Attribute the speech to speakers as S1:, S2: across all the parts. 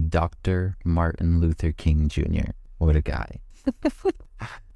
S1: Dr. Martin Luther King Jr. What a guy.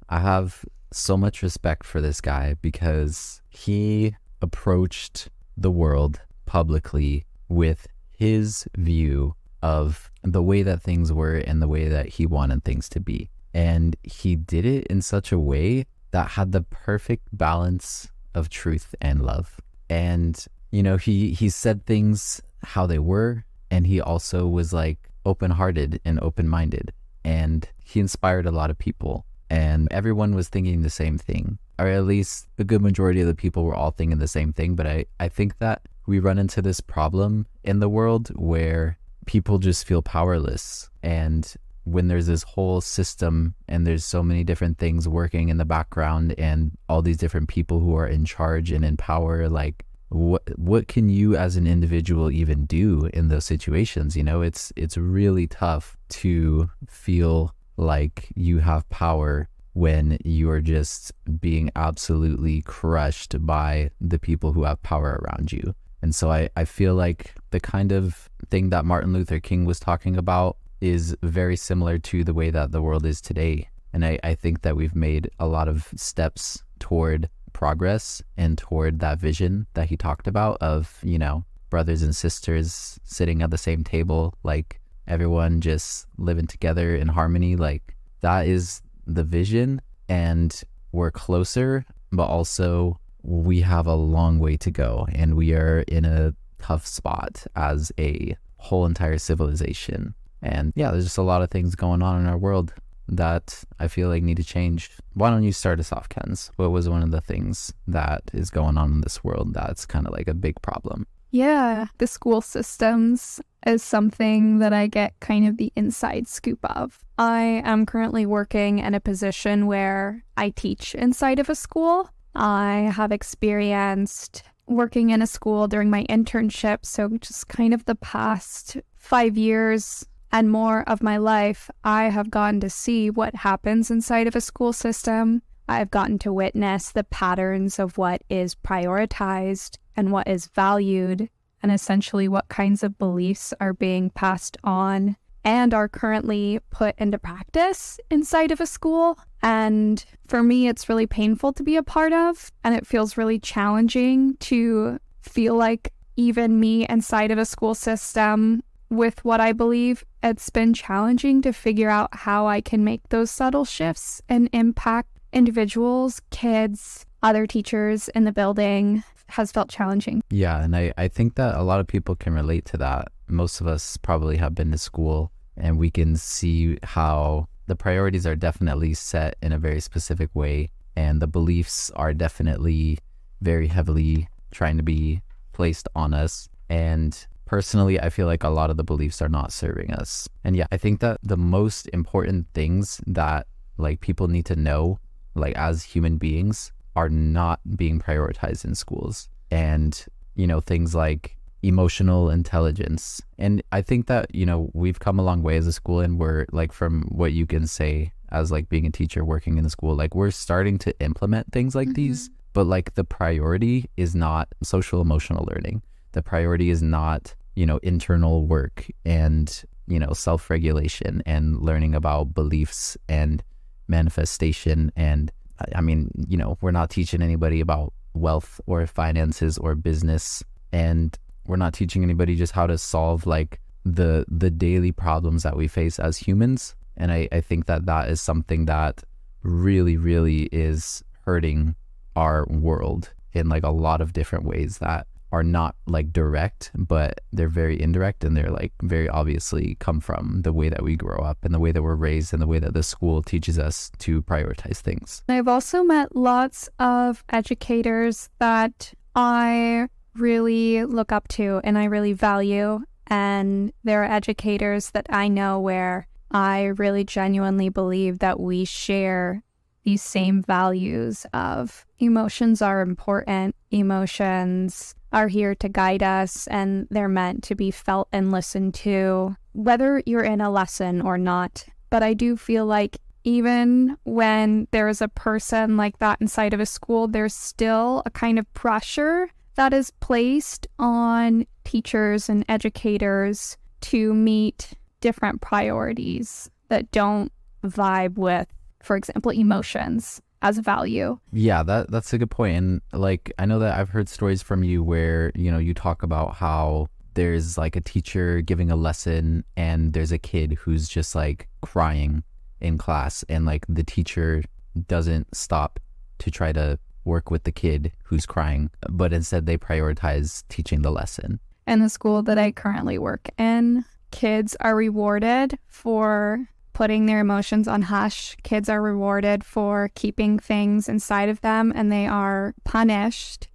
S1: I have so much respect for this guy because he approached the world publicly with his view of the way that things were and the way that he wanted things to be. And he did it in such a way that had the perfect balance of truth and love. And, you know, he said things how they were, and he also was like open-hearted and open-minded, and he inspired a lot of people, and everyone was thinking the same thing, or at least a good majority of the people were all thinking the same thing. But I think that we run into this problem in the world where people just feel powerless, and when there's this whole system and there's so many different things working in the background and all these different people who are in charge and in power, like what can you as an individual even do in those situations? You know, it's really tough to feel like you have power when you are just being absolutely crushed by the people who have power around you. And so I feel like the kind of thing that Martin Luther King was talking about is very similar to the way that the world is today. And I think that we've made a lot of steps toward progress and toward that vision that he talked about of, you know, brothers and sisters sitting at the same table, like everyone just living together in harmony. Like that is the vision, and we're closer, but also we have a long way to go, and we are in a tough spot as a whole entire civilization. And yeah, there's just a lot of things going on in our world that I feel like need to change. Why don't you start us off, Kenz? What was one of the things that is going on in this world that's kind of like a big problem?
S2: Yeah, the school systems is something that I get kind of the inside scoop of. I am currently working in a position where I teach inside of a school. I have experienced working in a school during my internship, so just kind of the past 5 years and more of my life, I have gotten to see what happens inside of a school system. I've gotten to witness the patterns of what is prioritized and what is valued, and essentially what kinds of beliefs are being passed on and are currently put into practice inside of a school. And for me, it's really painful to be a part of, and it feels really challenging to feel like even me inside of a school system with what I believe, it's been challenging to figure out how I can make those subtle shifts and impact individuals, kids, other teachers in the building. Has felt challenging.
S1: Yeah, and I think that a lot of people can relate to that. Most of us probably have been to school, and we can see how the priorities are definitely set in a very specific way, and the beliefs are definitely very heavily trying to be placed on us. And personally, I feel like a lot of the beliefs are not serving us. And yeah, I think that the most important things that like people need to know, like as human beings, are not being prioritized in schools. And, you know, things like emotional intelligence. And I think that, you know, we've come a long way as a school, and we're like, from what you can say as like being a teacher working in the school, like we're starting to implement things like these, but like the priority is not social emotional learning. The priority is not, you know, internal work and, you know, self-regulation and learning about beliefs and manifestation. And I mean, you know, we're not teaching anybody about wealth or finances or business, and we're not teaching anybody just how to solve like the daily problems that we face as humans. And I think that that is something that really, really is hurting our world in like a lot of different ways that are not like direct, but they're very indirect, and they're like very obviously come from the way that we grow up and the way that we're raised and the way that the school teaches us to prioritize things.
S2: I've also met lots of educators that I really look up to and I really value, and there are educators that I know where I really genuinely believe that we share these same values of emotions are important, emotions are here to guide us, and they're meant to be felt and listened to, whether you're in a lesson or not. But I do feel like even when there is a person like that inside of a school, there's still a kind of pressure that is placed on teachers and educators to meet different priorities that don't vibe with, for example, emotions as a value.
S1: Yeah, that's a good point. And like, I know that I've heard stories from you where, you know, you talk about how there's like a teacher giving a lesson and there's a kid who's just like crying in class, and like the teacher doesn't stop to try to work with the kid who's crying, but instead they prioritize teaching the lesson.
S2: In the school that I currently work in, kids are rewarded for putting their emotions on hush. Kids are rewarded for keeping things inside of them, and they are punished.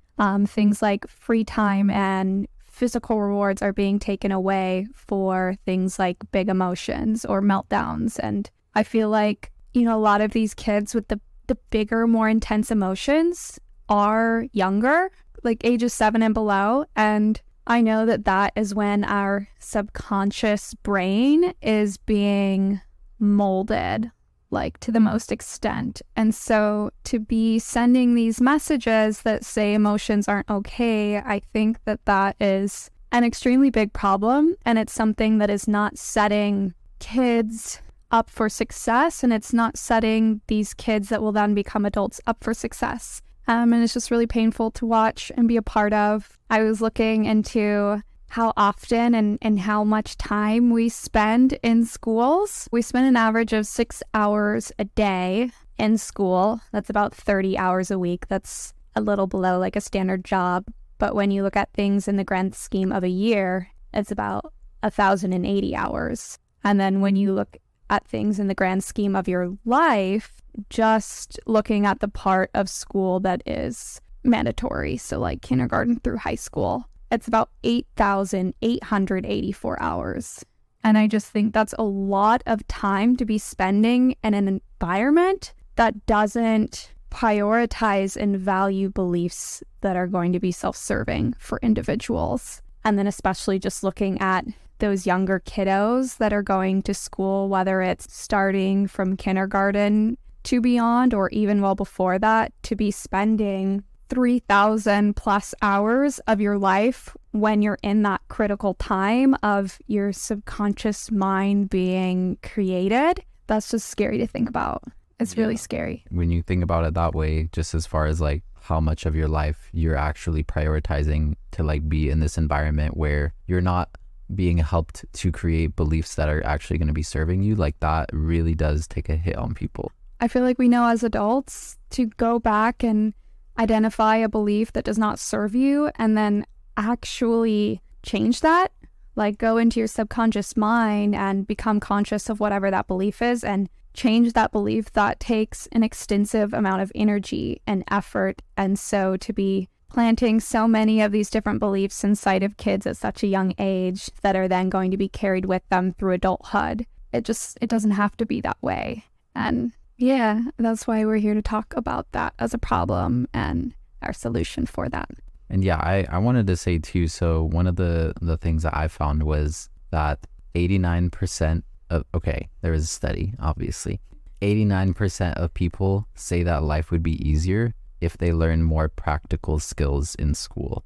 S2: Things like free time and physical rewards are being taken away for things like big emotions or meltdowns. And I feel like, you know, a lot of these kids with the bigger, more intense emotions are younger, like ages 7 and below. And I know that that is when our subconscious brain is being molded, like to the most extent. And so to be sending these messages that say emotions aren't okay, I think that that is an extremely big problem. And it's something that is not setting kids up for success, and it's not setting these kids that will then become adults up for success. And it's just really painful to watch and be a part of. I was looking into how often and how much time we spend in schools. We spend an average of 6 hours a day in school. That's about 30 hours a week. That's a little below like a standard job. But when you look at things in the grand scheme of a year, it's about 1,080 hours. And then when you look at things in the grand scheme of your life, just looking at the part of school that is mandatory, so like kindergarten through high school, it's about 8,884 hours. And I just think that's a lot of time to be spending in an environment that doesn't prioritize and value beliefs that are going to be self-serving for individuals. And then especially just looking at those younger kiddos that are going to school, whether it's starting from kindergarten to beyond or even well before that, to be spending 3,000 plus hours of your life when you're in that critical time of your subconscious mind being created. That's just scary to think about. It's really scary.
S1: When you think about it that way, just as far as like how much of your life you're actually prioritizing to like be in this environment where you're not being helped to create beliefs that are actually going to be serving you, like that really does take a hit on people.
S2: I feel like we know as adults to go back and identify a belief that does not serve you and then actually change that, like go into your subconscious mind and become conscious of whatever that belief is and change that belief. That takes an extensive amount of energy and effort. And so to be planting so many of these different beliefs inside of kids at such a young age that are then going to be carried with them through adulthood, it doesn't have to be that way. And yeah, that's why we're here to talk about that as a problem and our solution for that.
S1: And yeah, I wanted to say too, so one of the things that I found was that 89% of, okay, there was a study, obviously. 89% of people say that life would be easier if they learn more practical skills in school.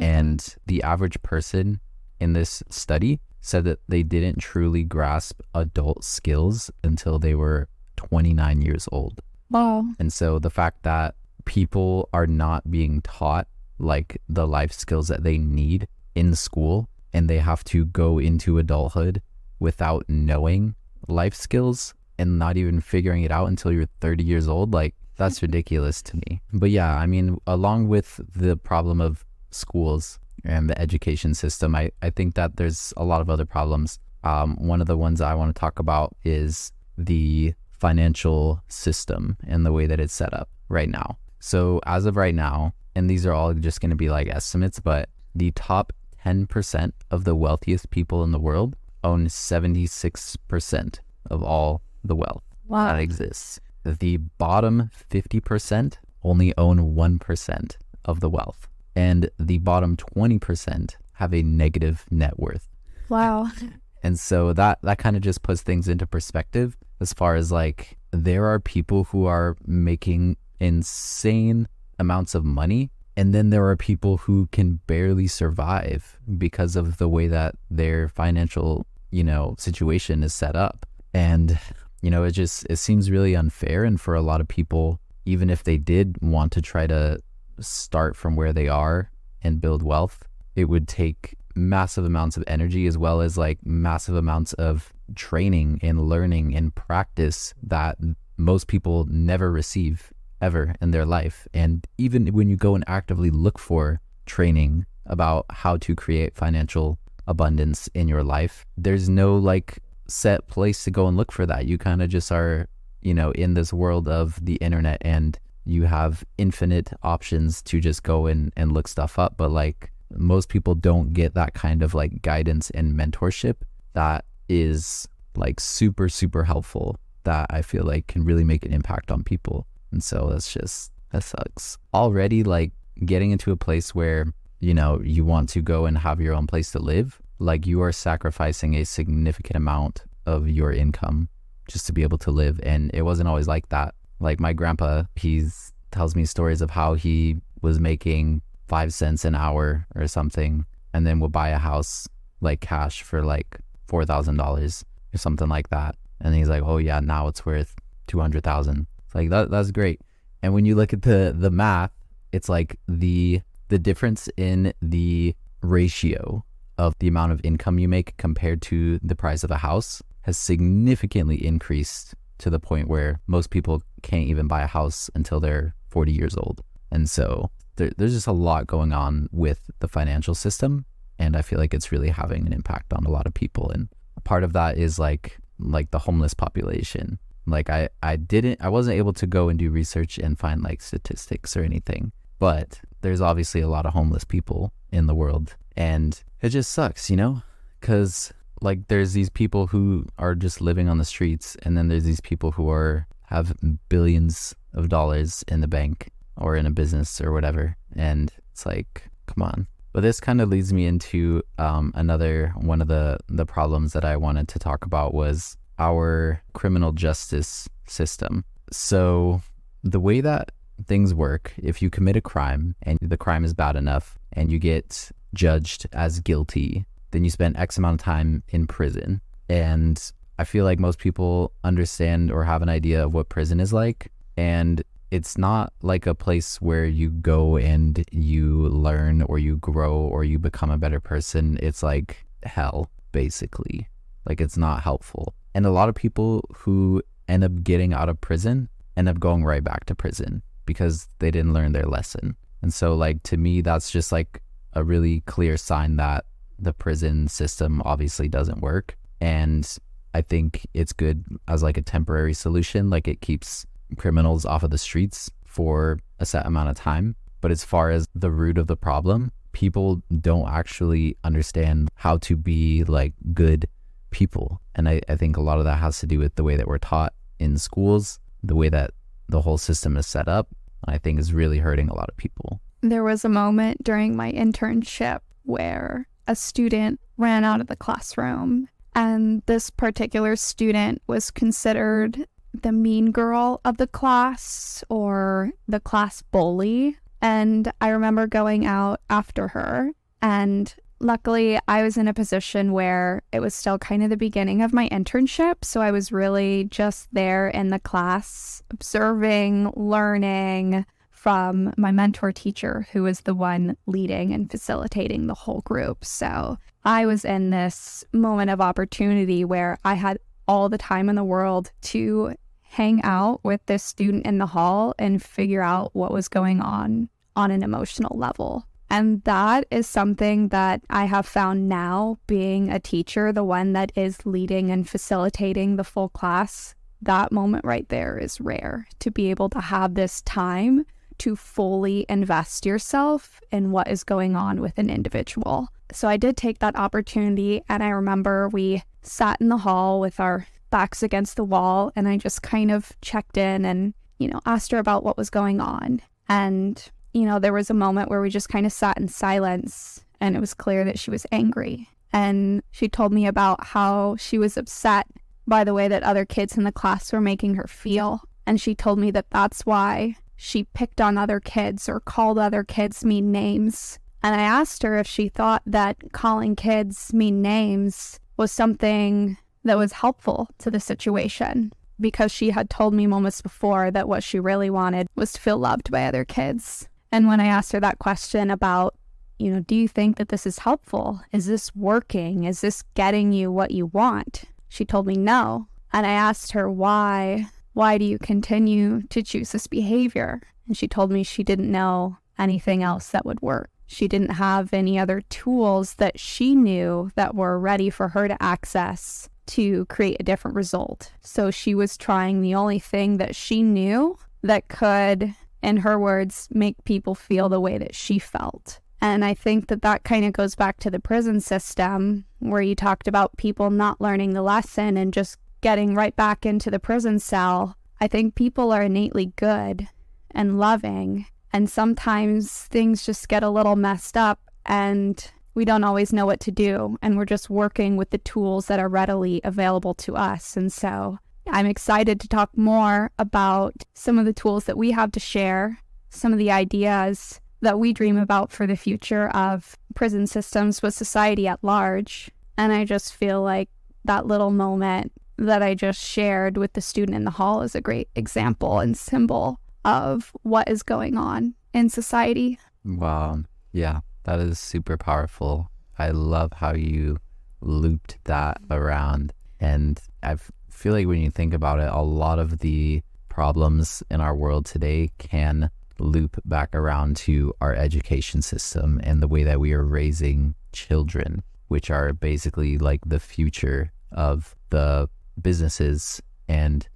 S1: And the average person in this study said that they didn't truly grasp adult skills until they were 29 years old.
S2: Wow.
S1: And so the fact that people are not being taught like the life skills that they need in school, and they have to go into adulthood without knowing life skills and not even figuring it out until you're 30 years old, like that's ridiculous to me. But yeah, I mean, along with the problem of schools and the education system, I think that there's a lot of other problems. One of the ones I want to talk about is the financial system and the way that it's set up right now. So as of right now, and these are all just going to be like estimates, but the top 10% of the wealthiest people in the world own 76% of all the wealth that exists. The bottom 50% only own 1% of the wealth. And the bottom 20% have a negative net worth.
S2: Wow.
S1: And so that kind of just puts things into perspective as far as like, there are people who are making insane amounts of money, and then there are people who can barely survive because of the way that their financial situation is set up. And, it seems really unfair. And for a lot of people, even if they did want to try to start from where they are and build wealth, it would take massive amounts of energy, as well as like massive amounts of training and learning and practice that most people never receive ever in their life. And even when you go and actively look for training about how to create financial abundance in your life, there's no like set place to go and look for that. You kind of just are, in this world of the internet, and you have infinite options to just go and look stuff up. But like most people don't get that kind of like guidance and mentorship that is like super, super helpful, that I feel like can really make an impact on people. And so that sucks. Already like getting into a place where, you want to go and have your own place to live, like you are sacrificing a significant amount of your income just to be able to live. And it wasn't always like that. Like my grandpa, he tells me stories of how he was making 5 cents an hour or something, and then would buy a house like cash for like $4,000 or something like that. And he's like, oh yeah, now it's worth 200,000. It's like that's great. And when you look at the math, it's like the difference in the ratio of the amount of income you make compared to the price of a house has significantly increased, to the point where most people can't even buy a house until they're 40 years old. And so there's just a lot going on with the financial system, and I feel like it's really having an impact on a lot of people. And part of that is like the homeless population. Like I wasn't able to go and do research and find like statistics or anything, but there's obviously a lot of homeless people in the world, and it just sucks, because like there's these people who are just living on the streets, and then there's these people who have billions of dollars in the bank or in a business or whatever. And it's like, come on. But this kind of leads me into another one of the problems that I wanted to talk about, was our criminal justice system. So the way that things work, if you commit a crime and the crime is bad enough and you get judged as guilty, then you spend X amount of time in prison. And I feel like most people understand or have an idea of what prison is like. And it's not like a place where you go and you learn or you grow or you become a better person. It's like hell, basically. Like it's not helpful. And a lot of people who end up getting out of prison end up going right back to prison because they didn't learn their lesson. And so like, to me, that's just like a really clear sign that the prison system obviously doesn't work. And I think it's good as like a temporary solution. Like it keeps criminals off of the streets for a set amount of time. But as far as the root of the problem, people don't actually understand how to be like good people. And I think a lot of that has to do with the way that we're taught in schools, the way that the whole system is set up, I think is really hurting a lot of people.
S2: There was a moment during my internship where a student ran out of the classroom, and this particular student was considered the mean girl of the class or the class bully. And I remember going out after her, and luckily I was in a position where it was still kind of the beginning of my internship. So I was really just there in the class, observing, learning from my mentor teacher, who was the one leading and facilitating the whole group. So I was in this moment of opportunity where I had all the time in the world to hang out with this student in the hall and figure out what was going on an emotional level. And that is something that I have found now, being a teacher, the one that is leading and facilitating the full class. That moment right there is rare, to be able to have this time to fully invest yourself in what is going on with an individual. So I did take that opportunity, and I remember we sat in the hall with our backs against the wall, and I just kind of checked in and, asked her about what was going on. And, there was a moment where we just kind of sat in silence, and it was clear that she was angry. And she told me about how she was upset by the way that other kids in the class were making her feel. And she told me that that's why she picked on other kids or called other kids mean names. And I asked her if she thought that calling kids mean names was something that was helpful to the situation, because she had told me moments before that what she really wanted was to feel loved by other kids. And when I asked her that question about, do you think that this is helpful? Is this working? Is this getting you what you want? She told me no. And I asked her, why do you continue to choose this behavior? And she told me she didn't know anything else that would work. She didn't have any other tools that she knew that were ready for her to access to create a different result. So she was trying the only thing that she knew that could, in her words, make people feel the way that she felt. And I think that kind of goes back to the prison system, where you talked about people not learning the lesson and just getting right back into the prison cell. I think people are innately good and loving, and sometimes things just get a little messed up and we don't always know what to do, and we're just working with the tools that are readily available to us. And so I'm excited to talk more about some of the tools that we have to share, some of the ideas that we dream about for the future of prison systems with society at large. And I just feel like that little moment that I just shared with the student in the hall is a great example and symbol of what is going on in society.
S1: Wow. Yeah, that is super powerful. I love how you looped that around. And I feel like when you think about it, a lot of the problems in our world today can loop back around to our education system and the way that we are raising children, which are basically like the future of the businesses and,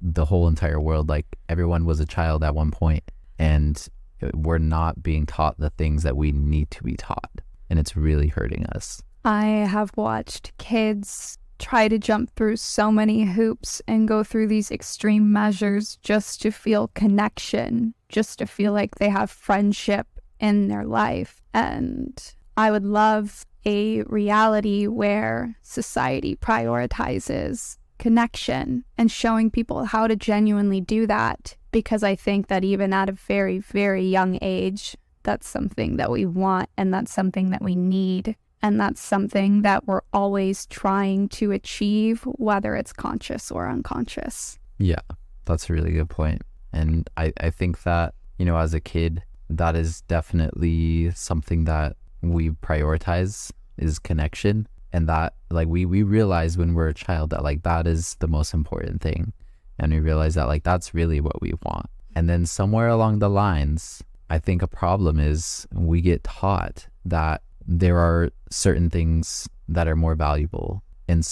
S1: the whole entire world. Like, everyone was a child at one point, and we're not being taught the things that we need to be taught. And it's really hurting us.
S2: I have watched kids try to jump through so many hoops and go through these extreme measures just to feel connection, just to feel like they have friendship in their life. And I would love a reality where society prioritizes connection and showing people how to genuinely do that, because I think that even at a very, very young age, that's something that we want, and that's something that we need. And that's something that we're always trying to achieve, whether it's conscious or unconscious.
S1: Yeah, that's a really good point. And I think that, as a kid, that is definitely something that we prioritize, is connection. And that, like, we realize when we're a child that, like, that is the most important thing. And we realize that, like, that's really what we want. And then somewhere along the lines, I think a problem is we get taught that there are certain things that are more valuable, and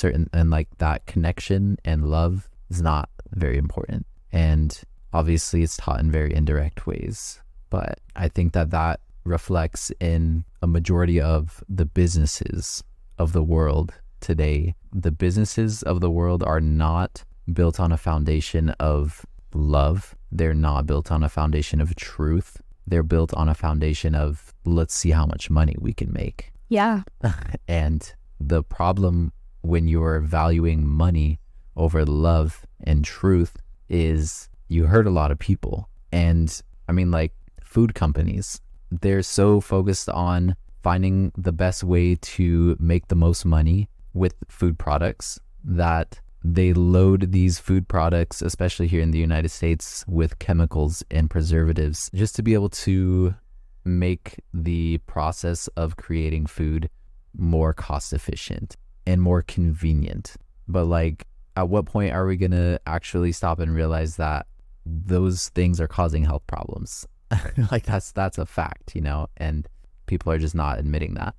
S1: like that connection and love is not very important. And obviously it's taught in very indirect ways, but I think that reflects in a majority of the businesses of the world today. The businesses of the world are not built on a foundation of love. They're not built on a foundation of truth. They're built on a foundation of, let's see how much money we can make.
S2: Yeah.
S1: And the problem when you're valuing money over love and truth is you hurt a lot of people. And I mean, like, food companies, they're so focused on finding the best way to make the most money with food products that they load these food products, especially here in the United States, with chemicals and preservatives just to be able to make the process of creating food more cost efficient and more convenient. But, like, at what point are we going to actually stop and realize that those things are causing health problems? Like, that's a fact, and people are just not admitting that.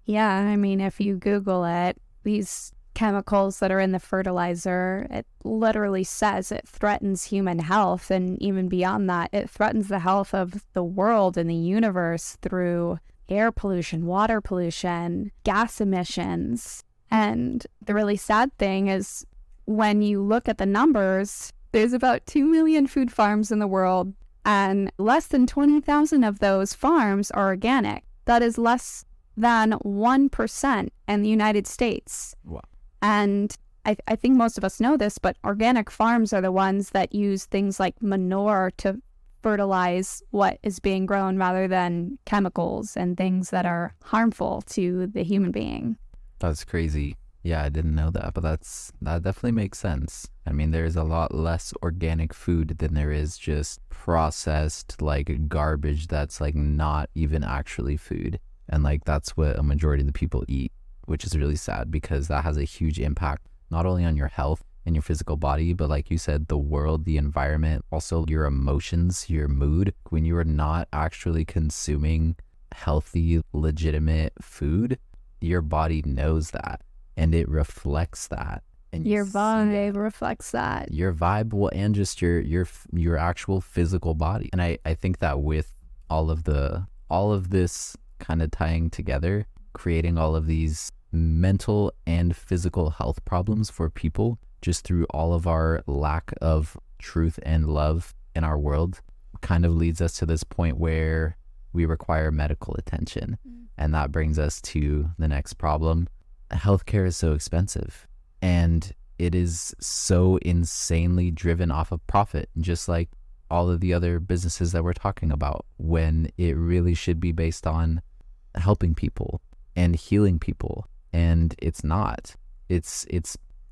S2: Yeah, I mean, if you Google it, these chemicals that are in the fertilizer, it literally says it threatens human health, and even beyond that, it threatens the health of the world and the universe through air pollution, water pollution, gas emissions. And the really sad thing is, when you look at the numbers, there's about 2 million food farms in the world, and less than 20,000 of those farms are organic. That is less than 1% in the United States.
S1: Wow.
S2: And I think most of us know this, but organic farms are the ones that use things like manure to fertilize what is being grown, rather than chemicals and things that are harmful to the human being.
S1: That's crazy. Yeah, I didn't know that, but that definitely makes sense. I mean, there's a lot less organic food than there is just processed like garbage that's like not even actually food. And like that's what a majority of the people eat, which is really sad because that has a huge impact not only on your health and your physical body, but like you said, the world, the environment, also your emotions, your mood. When you are not actually consuming healthy, legitimate food, your body knows that and it reflects that. And
S2: Your vibe reflects that.
S1: your vibe will, and just your actual physical body. And I think that with all of this kind of tying together, creating all of these mental and physical health problems for people just through all of our lack of truth and love in our world kind of leads us to this point where we require medical attention. And that brings us to the next problem. Healthcare is so expensive and it is so insanely driven off of profit, just like all of the other businesses that we're talking about, when it really should be based on helping people and healing people. And it's not. It's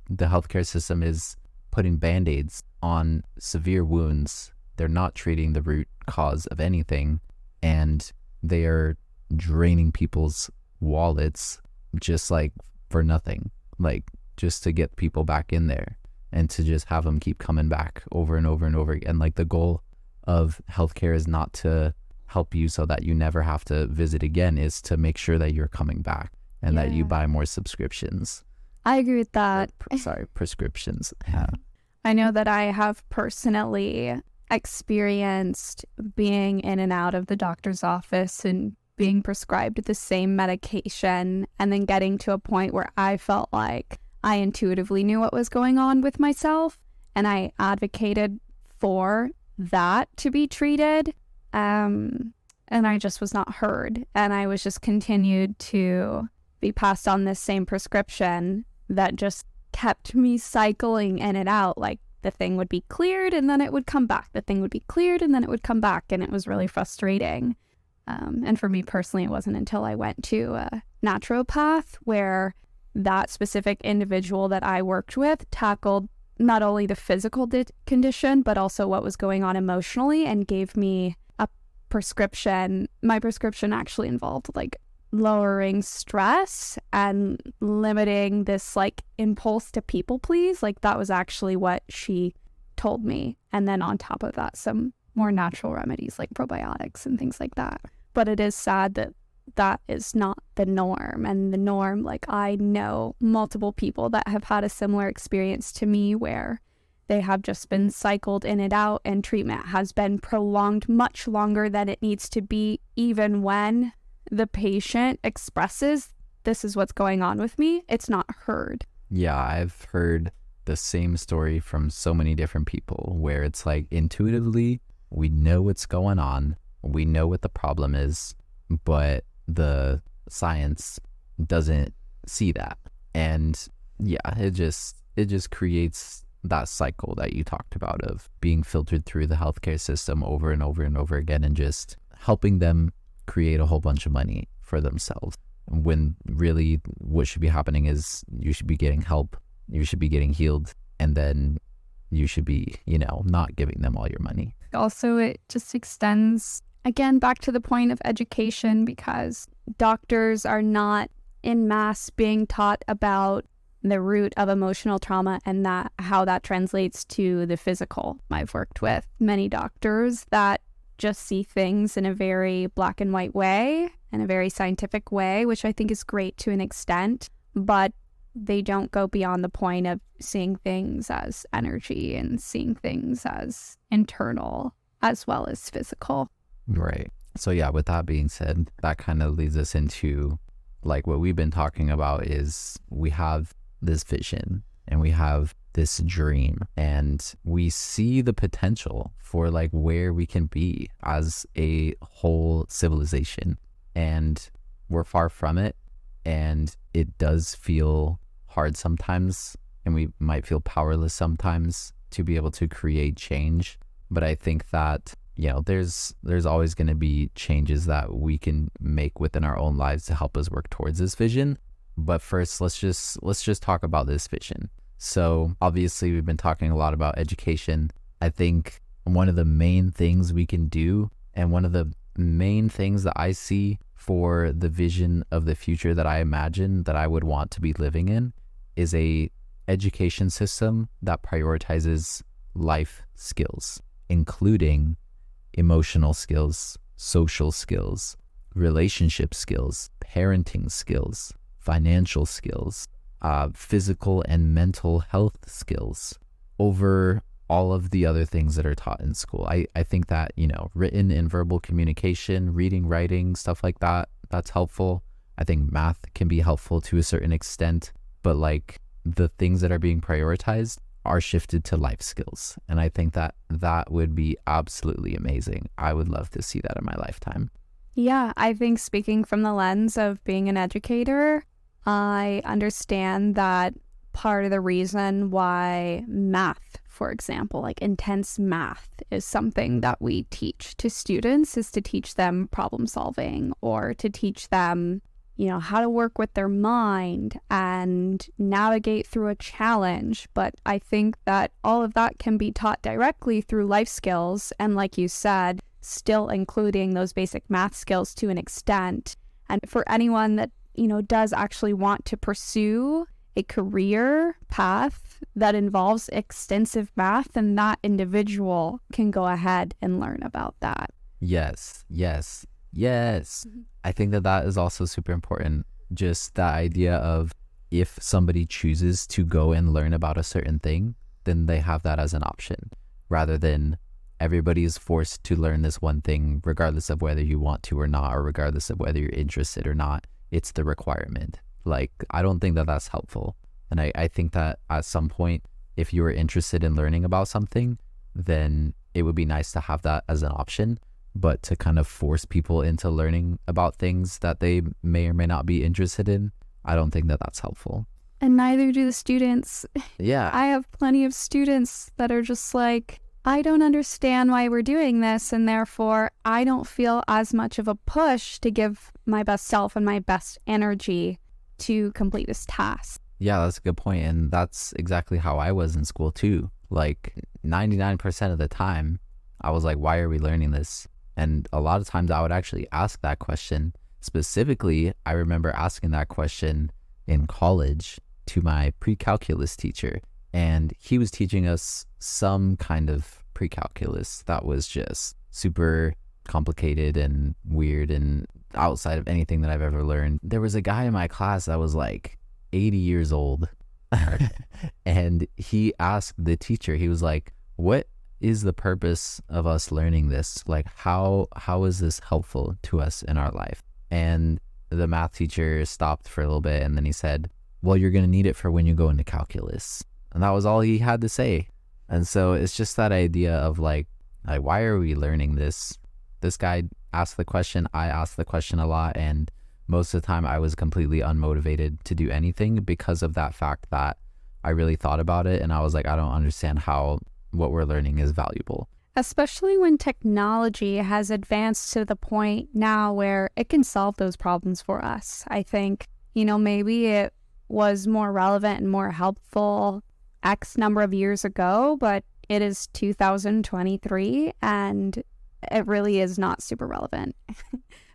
S1: the healthcare system is putting band-aids on severe wounds. They're not treating the root cause of anything, and they are draining people's wallets just like for nothing, like just to get people back in there and to just have them keep coming back over and over and over again. Like the goal of healthcare is not to help you so that you never have to visit again, is to make sure that you're coming back and that you buy more subscriptions.
S2: I agree with that.
S1: Prescriptions. Yeah.
S2: I know that I have personally experienced being in and out of the doctor's office and being prescribed the same medication and then getting to a point where I felt like I intuitively knew what was going on with myself, and I advocated for that to be treated. And I just was not heard, and I was just continued to be passed on this same prescription that just kept me cycling in and out. Like the thing would be cleared and then it would come back. The thing would be cleared and then it would come back. And it was really frustrating. And for me personally, it wasn't until I went to a naturopath where that specific individual that I worked with tackled not only the physical condition, but also what was going on emotionally, and gave me a prescription. My prescription actually involved like lowering stress and limiting this like impulse to people please. Like that was actually what she told me. And then on top of that, some more natural remedies like probiotics and things like that. But it is sad that that is not the norm. And the norm, like I know multiple people that have had a similar experience to me where they have just been cycled in and out, and treatment has been prolonged much longer than it needs to be, even when the patient expresses, this is what's going on with me. It's not heard.
S1: Yeah, I've heard the same story from so many different people where it's like intuitively we know what's going on, we know what the problem is, but the science doesn't see that. And yeah, it just creates that cycle that you talked about of being filtered through the healthcare system over and over and over again, and just helping them create a whole bunch of money for themselves, when really what should be happening is you should be getting help, you should be getting healed, and then you should be, not giving them all your money.
S2: Also, it just extends again back to the point of education, because doctors are not en masse being taught about the root of emotional trauma and that how that translates to the physical. I've worked with many doctors that just see things in a very black and white way, in a very scientific way, which I think is great to an extent, but they don't go beyond the point of seeing things as energy and seeing things as internal as well as physical.
S1: Right. So yeah, with that being said, that kind of leads us into like what we've been talking about is we have this vision and we have this dream, and we see the potential for like where we can be as a whole civilization, and we're far from it, and it does feel hard sometimes, and we might feel powerless sometimes to be able to create change. But I think that there's always going to be changes that we can make within our own lives to help us work towards this vision. But first, let's just talk about this vision. So obviously we've been talking a lot about education. I think one of the main things we can do, and one of the main things that I see for the vision of the future that I imagine that I would want to be living in, is a education system that prioritizes life skills, including emotional skills, social skills, relationship skills, parenting skills, financial skills, physical and mental health skills over all of the other things that are taught in school. I think that, written and verbal communication, reading, writing, stuff like that, that's helpful. I think math can be helpful to a certain extent, but like the things that are being prioritized are shifted to life skills. And I think that that would be absolutely amazing. I would love to see that in my lifetime.
S2: Yeah, I think speaking from the lens of being an educator, I understand that part of the reason why math, for example, like intense math, is something that we teach to students is to teach them problem solving, or to teach them, how to work with their mind and navigate through a challenge. But I think that all of that can be taught directly through life skills. And like you said, still including those basic math skills to an extent. And for anyone that, does actually want to pursue a career path that involves extensive math, then that individual can go ahead and learn about that.
S1: Yes. I think that is also super important. Just that idea of, if somebody chooses to go and learn about a certain thing, then they have that as an option, rather than everybody is forced to learn this one thing regardless of whether you want to or not, or regardless of whether you're interested or not. It's the requirement. Like, I don't think that that's helpful. And I think that at some point, if you were interested in learning about something, then it would be nice to have that as an option. But to kind of force people into learning about things that they may or may not be interested in, I don't think that that's helpful.
S2: And neither do the students.
S1: Yeah.
S2: I have plenty of students that are just like, I don't understand why we're doing this, and therefore I don't feel as much of a push to give my best self and my best energy to complete this task.
S1: Yeah, that's a good point. And that's exactly how I was in school too. Like 99% of the time, I was like, why are we learning this? And a lot of times I would actually ask that question. Specifically, I remember asking that question in college to my pre-calculus teacher. And he was teaching us some kind of pre-calculus that was just super complicated and weird and outside of anything that I've ever learned. There was a guy in my class that was like 80 years old. And he asked the teacher, he was like, what is the purpose of us learning this? Like, how is this helpful to us in our life? And the math teacher stopped for a little bit, and then he said, well, you're going to need it for when you go into calculus. And that was all he had to say. And so it's just that idea of like, why are we learning this? This guy asked the question, I asked the question a lot, and most of the time I was completely unmotivated to do anything because of that fact that I really thought about it, and I was like, I don't understand how what we're learning is valuable.
S2: Especially when technology has advanced to the point now where it can solve those problems for us. I think, maybe it was more relevant and more helpful X number of years ago, but it is 2023 and it really is not super relevant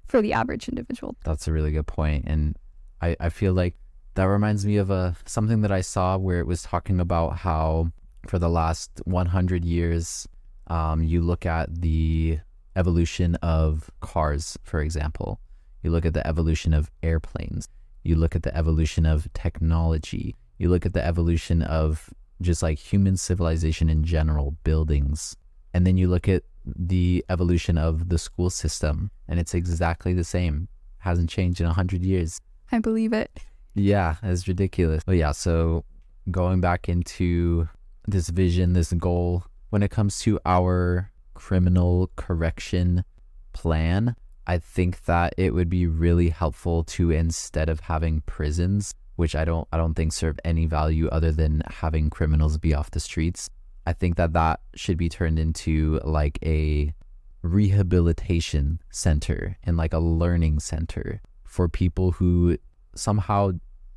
S2: for the average individual.
S1: That's a really good point. And I feel like that reminds me of something that I saw where it was talking about how for the last 100 years, you look at the evolution of cars, for example. You look at the evolution of airplanes. You look at the evolution of technology. You look at the evolution of just like human civilization in general, buildings. And then you look at the evolution of the school system, and it's exactly the same. Hasn't changed in 100 years.
S2: I believe it.
S1: Yeah, it's ridiculous. But yeah, so going back into this vision, this goal, when it comes to our criminal correction plan, I think that it would be really helpful to, instead of having prisons, which I don't think serve any value other than having criminals be off the streets, I think that should be turned into like a rehabilitation center and like a learning center for people who somehow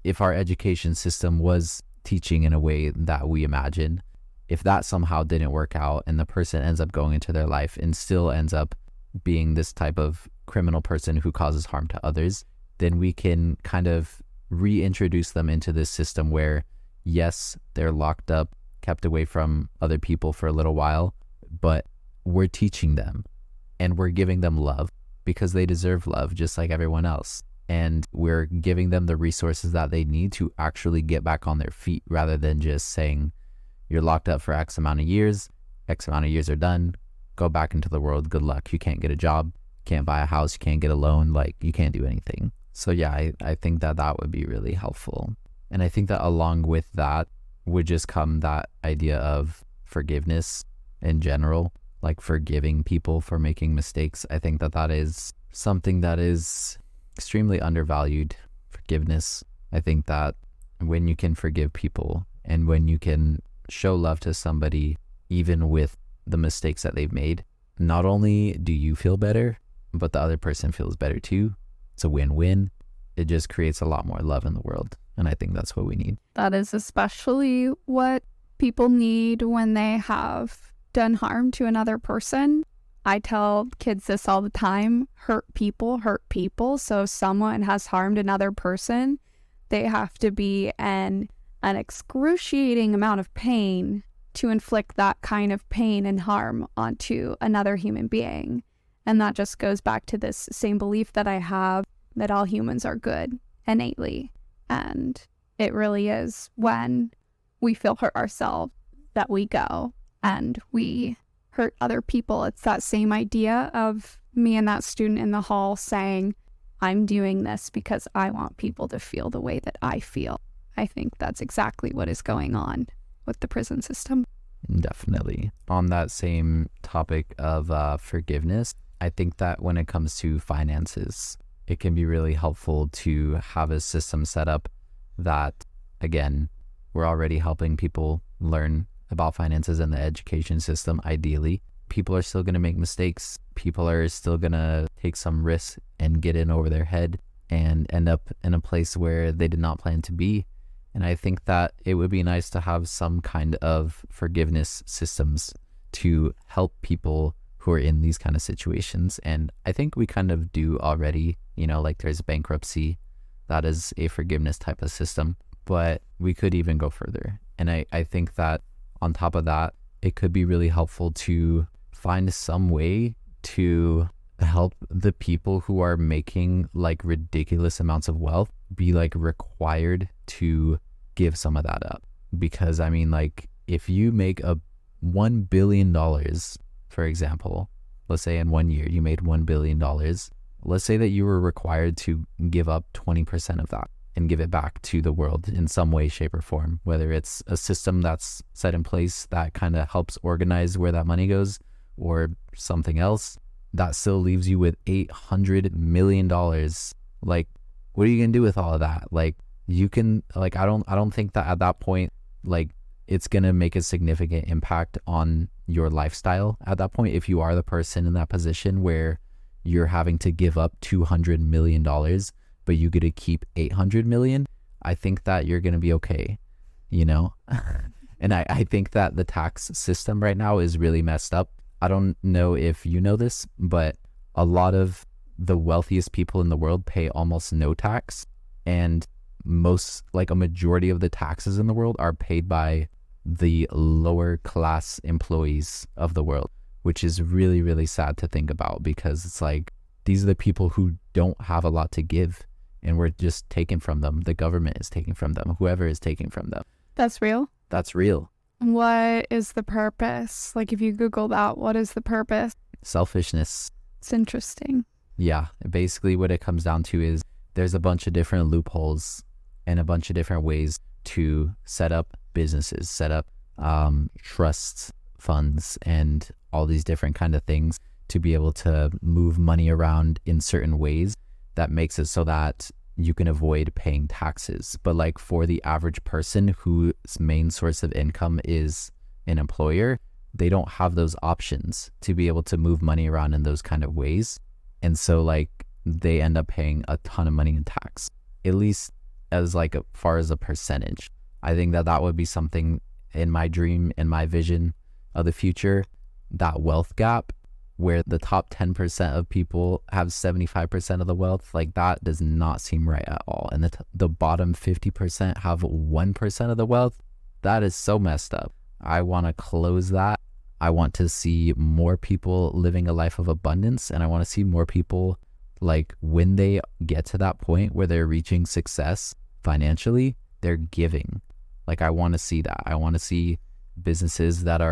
S1: if our education system was teaching in a way that we imagine, if that somehow didn't work out and the person ends up going into their life and still ends up being this type of criminal person who causes harm to others, then we can kind of reintroduce them into this system where, yes, they're locked up, kept away from other people for a little while, but we're teaching them and we're giving them love because they deserve love just like everyone else. And we're giving them the resources that they need to actually get back on their feet, rather than just saying, you're locked up for X amount of years are done, go back into the world, good luck. You can't get a job, can't buy a house, you can't get a loan, like you can't do anything. So yeah, I think that would be really helpful. And I think that along with that would just come that idea of forgiveness in general, like forgiving people for making mistakes. I think that is something that is extremely undervalued. Forgiveness. I think that when you can forgive people and when you can show love to somebody, even with the mistakes that they've made, not only do you feel better, but the other person feels better too. It's a win-win. It just creates a lot more love in the world. And I think that's what we need.
S2: That is especially what people need when they have done harm to another person. I tell kids this all the time: hurt people hurt people. So if someone has harmed another person, they have to be in an excruciating amount of pain to inflict that kind of pain and harm onto another human being. And that just goes back to this same belief that I have that all humans are good innately. And it really is when we feel hurt ourselves that we go and we hurt other people. It's that same idea of me and that student in the hall saying, I'm doing this because I want people to feel the way that I feel. I think that's exactly what is going on with the prison system.
S1: Definitely. On that same topic of forgiveness, I think that when it comes to finances, it can be really helpful to have a system set up that, again, we're already helping people learn about finances in the education system. Ideally, people are still going to make mistakes. People are still going to take some risks and get in over their head and end up in a place where they did not plan to be. And I think that it would be nice to have some kind of forgiveness systems to help people who are in these kind of situations. And I think we kind of do already, like there's bankruptcy. That is a forgiveness type of system, but we could even go further. And I think that on top of that, it could be really helpful to find some way to help the people who are making like ridiculous amounts of wealth be like required to give some of that up. Because I mean, like if you make $1 billion, for example, let's say in 1 year you made $1 billion, let's say that you were required to give up 20% of that and give it back to the world in some way, shape, or form, whether it's a system that's set in place that kind of helps organize where that money goes or something else. That still leaves you with $800 million. Like, what are you gonna do with all of that? Like, you can, like, I don't think that at that point, like, it's gonna make a significant impact on your lifestyle at that point. If you are the person in that position where you're having to give up $200 million, but you get to keep 800 million, I think that you're gonna be okay, And I think that the tax system right now is really messed up. I don't know if you know this, but a lot of the wealthiest people in the world pay almost no tax, and a majority of the taxes in the world are paid by the lower class employees of the world, which is really, really sad to think about, because it's like, these are the people who don't have a lot to give, and we're just taking from them. The government is taking from them, whoever is taking from them.
S2: That's real?
S1: That's real.
S2: What is the purpose? Like, if you Google that, what is the purpose?
S1: Selfishness.
S2: It's interesting.
S1: Yeah. Basically what it comes down to is there's a bunch of different loopholes and a bunch of different ways to set up businesses, set up trust funds and all these different kind of things to be able to move money around in certain ways that makes it so that you can avoid paying taxes. But like for the average person whose main source of income is an employer, they don't have those options to be able to move money around in those kind of ways. And so like they end up paying a ton of money in tax. At least as like far as a percentage. I think that that would be something in my dream, in my vision of the future, that wealth gap where the top 10% of people have 75% of the wealth. Like that does not seem right at all. And the bottom 50% have 1% of the wealth. That is so messed up. I want to close that. I want to see more people living a life of abundance, and I want to see more people, like, when they get to that point where they're reaching success financially, they're giving. Like, I want to see that. I want to see businesses that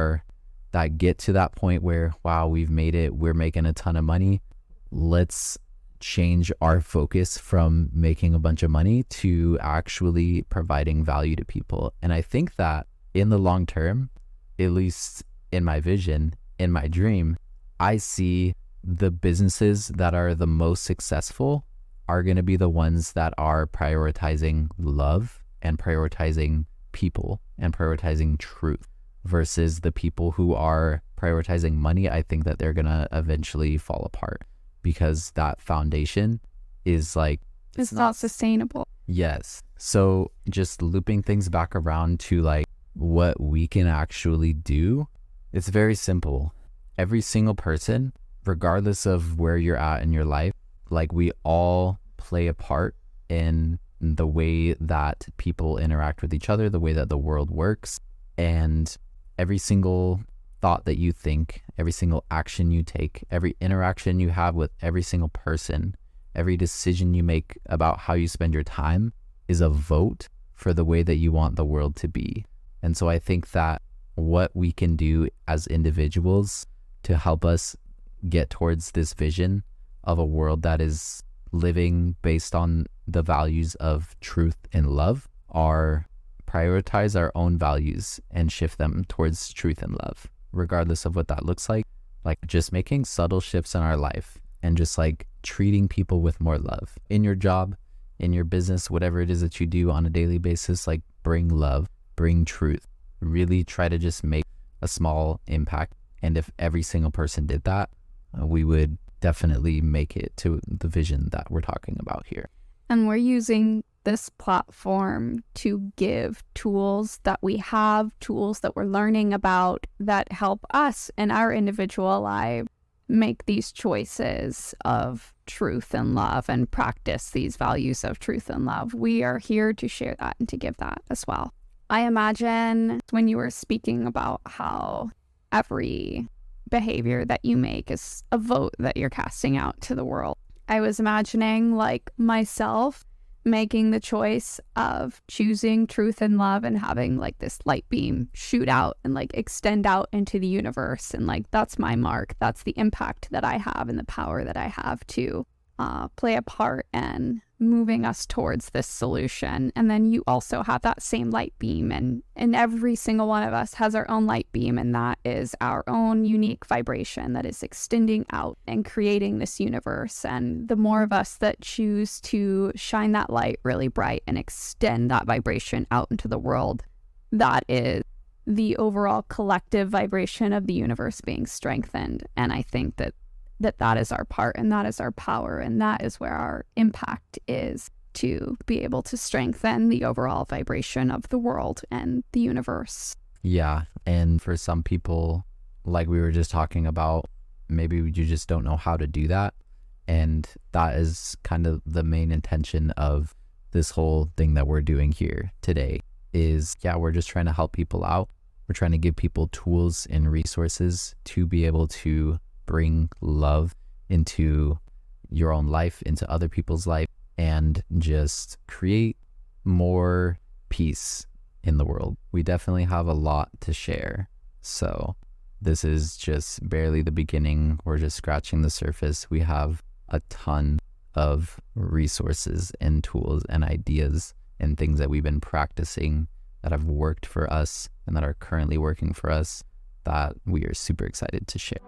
S1: get to that point where, wow, we've made it, we're making a ton of money. Let's change our focus from making a bunch of money to actually providing value to people. And I think that in the long term, at least in my vision, in my dream, I see the businesses that are the most successful are going to be the ones that are prioritizing love and prioritizing people and prioritizing truth, versus the people who are prioritizing money. I think that they're going to eventually fall apart because that foundation is like,
S2: it's not sustainable.
S1: Yes. So just looping things back around to like what we can actually do, it's very simple. Every single person, regardless of where you're at in your life, like we all play a part in the way that people interact with each other, the way that the world works. And every single thought that you think, every single action you take, every interaction you have with every single person, every decision you make about how you spend your time is a vote for the way that you want the world to be. And so I think that what we can do as individuals to help us get towards this vision of a world that is living based on the values of truth and love are prioritize our own values and shift them towards truth and love, regardless of what that looks like. Like just making subtle shifts in our life and just like treating people with more love in your job, in your business, whatever it is that you do on a daily basis. Like bring love, bring truth, really try to just make a small impact. And if every single person did that, we would definitely make it to the vision that we're talking about here.
S2: And we're using this platform to give tools that we have, tools that we're learning about that help us in our individual lives make these choices of truth and love and practice these values of truth and love. We are here to share that and to give that as well. I imagine when you were speaking about how every behavior that you make is a vote that you're casting out to the world, I was imagining like myself making the choice of choosing truth and love and having like this light beam shoot out and like extend out into the universe. And like, that's my mark. That's the impact that I have and the power that I have to play a part in moving us towards this solution. And then you also have that same light beam, and every single one of us has our own light beam, and that is our own unique vibration that is extending out and creating this universe. And the more of us that choose to shine that light really bright and extend that vibration out into the world, that is the overall collective vibration of the universe being strengthened. And I think that is our part, and that is our power, and that is where our impact is, to be able to strengthen the overall vibration of the world and the universe.
S1: Yeah. And for some people, like we were just talking about, maybe you just don't know how to do that. And that is kind of the main intention of this whole thing that we're doing here today is, we're just trying to help people out. We're trying to give people tools and resources to be able to bring love into your own life, into other people's life, and just create more peace in the world. We definitely have a lot to share. So this is just barely the beginning. We're just scratching the surface. We have a ton of resources and tools and ideas and things that we've been practicing that have worked for us and that are currently working for us that we are super excited to share.